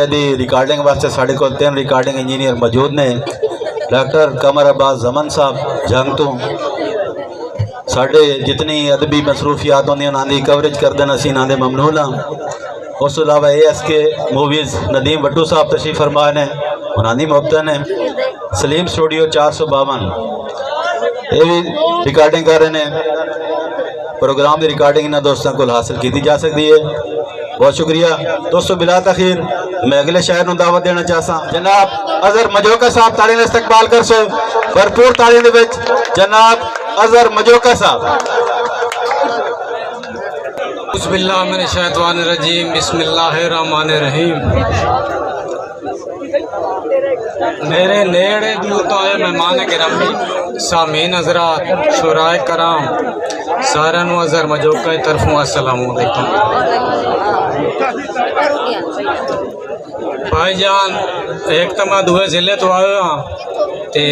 Recording वास्ते साढ़े को 3 रिकॉर्डिंग इंजीनियर मौजूद ने। डॉक्टर कमर अब्बास जमन साहब जंग तो साढ़े जितनी अदबी मसरूफियात होंगे उन्होंने कवरेज कर देना असी इन्होंने ममनून हाँ। उस अलावा ASK मूवीज़ नदीम भट्टू साहब तशरीफ फरमा ने उन्होंने मुफ्त ने। सलीम स्टूडियो 452 ये भी रिकॉर्डिंग कर रहे हैं। प्रोग्राम की रिकॉर्डिंग इन्होंने दोस्तों को हासिल की जा सकती है। बहुत शुक्रिया दोस्तों। बिला तखीर मैं अगले शायर को दावत देना चाहता जनाब अजहर मजोका साहब ताली ने इस्तकबाल कर सो भरपूर ताली दे विच जनाब अजहर मजोका साहब। बिस्मिल्लाहिर्रहमानिर्रहीम बिस्मिल्लाहिर्रहमानिर्रहीम। मेरे नेड़े दूर तो आए मेहमान गिरामी सामीन हज़रात शुराए कराम सारा नू अजहर मजोका की तरफों अस्सलाम वालेकुम। भाईजान एक तो मैं दूए जिले तो आया ते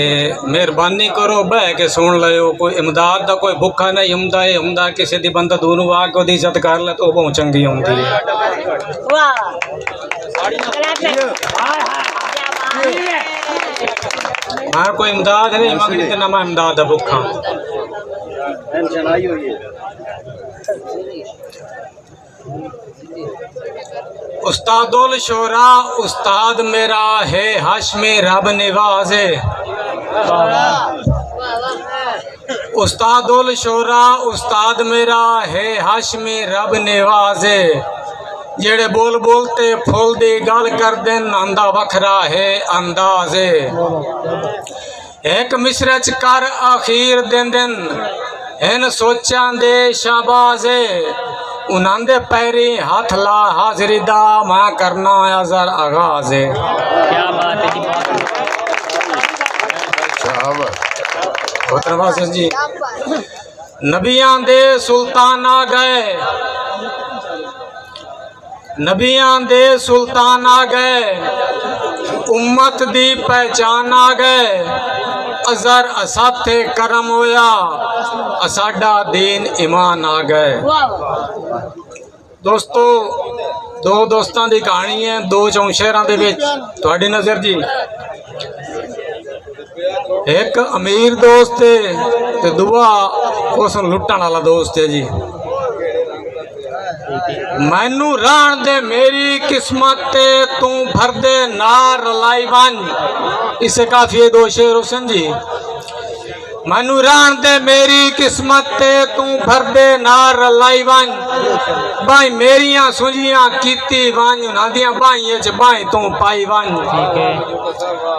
मेहरबानी करो बह के सुन लो। कोई इमदाद का कोई भुखा नहीं हुंदा किसी दी बंदा दूरों आके ओदी इज्जत कर ले तो बहुत चंगी होंदी है। हाँ कोई इमदाद नहीं मंगनी तो ना मैं इमदाद का भुखा। उस्तादुल शोरा उस्ताद मेरा है हाशमी रब निवाजे। उस्तादुल शोरा उस्ताद मेरा है हाशमी रब निवाजे। जेड़े बोल बोलते फुल दी गल कर देन आंदा वखरा है अंदाजे। एक मिसरे च कर आखिर दिन दिन इन सोचां दे शाबाजे। उन्हांदे पैरी हाथ ला हाजरी दा मां करना अजहर आगाज है। क्या बात है जी। नबियां दे सुल्तान आ गए नबियां दे सुल्तान आ गए उम्मत दी पहचान आ गए। अजहर असाथे करम होया असाडा दीन ईमान आ गए। दोस्तों दो दोस्तों की कहानी है दो चौं शहरों के विच तुहाडी नज़र जी। एक अमीर दोस्त है ते दूआ उस लुटण वाला दोस्त है जी। मैनू राण दे मेरी किस्मत तू भर दे नार लाई वन। इसे काफी दो शेर हुसन जी। मैनू राण दे मेरी किस्मत तू भर दे नार लाई वन। बाई मेरिया सुझियां कीती वन उन्हां बाइयां च बाई तू पाई वन।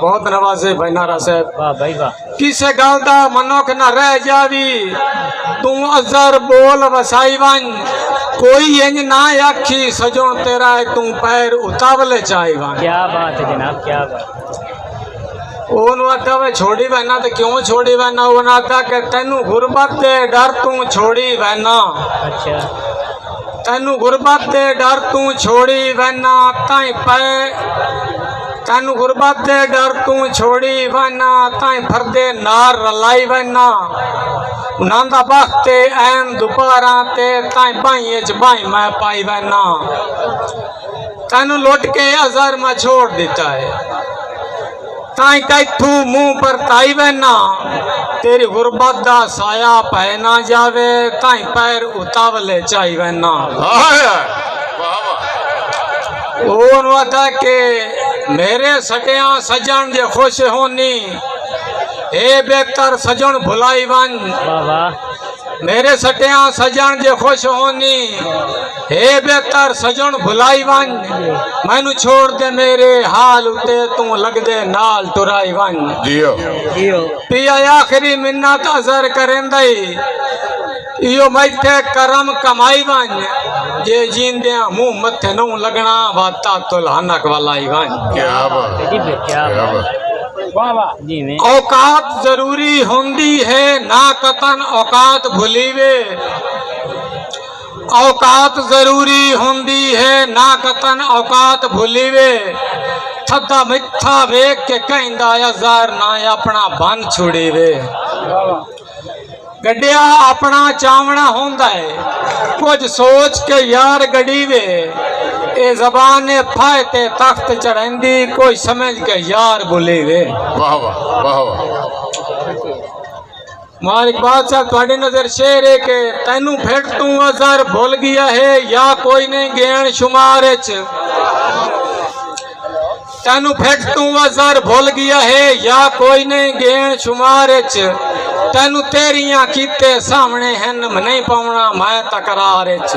बहुत नवाजे भाई नारा साहब। किसे गल दा मनुख न रह जावी तू अजहर बोल वसाई वन। कोई इंज ना आखी सजन तेरा तू पैर उतावले चाई वन। क्या बात है जनाब क्या बात। आता वे छोड़ी बहना तो क्यों छोड़ी बहना आता कि तेनू गुरबत दे डर तू छोड़ी बहना। अच्छा तेनू गुरबत दे डर तू छोड़ी बहना ताई पै तेनू गुरबत दे डर तू छोड़ी बहना ताई फरदे नार रलाई बहना। उन्हां वक्त ऐन दोपहरा ते ताई बाइये च बाई मैं पाई बहना। तेनू लुट के अजहर मैं छोड़ दिता है ताई कैथू मुंह पर ताई बहना। तेरी गुरबत दा साया पै ना जावे ताई पैर उतावले चाई बहना। के मेरे सटिया सजन जे खुश होनी ए बेहतर सजन भुलाई वन। मेरे सटिया सजन जे खुश होनी हे बेहतर सजन भुलाई वन। मैनू छोड़ दे मेरे हाल उते तू लग दे नाल टुराई वन। पिया आखिरी मिन्नत अजहर करेंदई इो मैथे करम कमाई वन। जे जींदे मुंह मथे नू लगना वाता तुलहनक वालाई वन। क्या बात औकात जरूरी होंदी है ना कतन औकात भुलीवे। औकात जरूरी होंदी है ना कतन औकात भुलीवे। थदा मिठा वेख के कहंदा अजहर ना अपना बन छुड़ीवे। गड्डिया अपना चावना होंदा है कुछ सोच के यार गड़ी वे ए जबान फाय ते तख्त चढ़ेंदी कोई समझ के यार बोले वे। वाह वाह वाह वाह। मालिक बादशाह थोड़ी नजर शेर है कि तेनू फिर तू अजर भूल गया है या कोई नहीं गेण शुमार च। तेनू फिर तू अजर भूल गया है या कोई नहीं गेण शुमार च। तेनू तेरियां कीते सामने हैं नहीं पावना मैं तकरार च।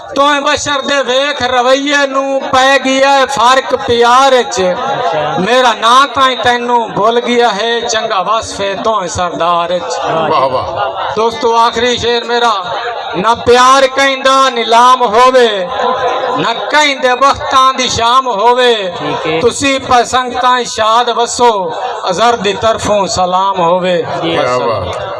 तो बशर दे वेख रवैये नू पै गया है फर्क प्यार च। मेरा ना ताई तेनू भूल गया है चंगा वसफे तो सरदार च। वाह वाह। दोस्तों आखिरी शेर मेरा, न प्यार कहंदा नीलाम होवे न कहंदे वक्तां दी शाम होवे। तुसी पसंगतां शाद वसो अजर दी तरफों सलाम होवे। क्या बात।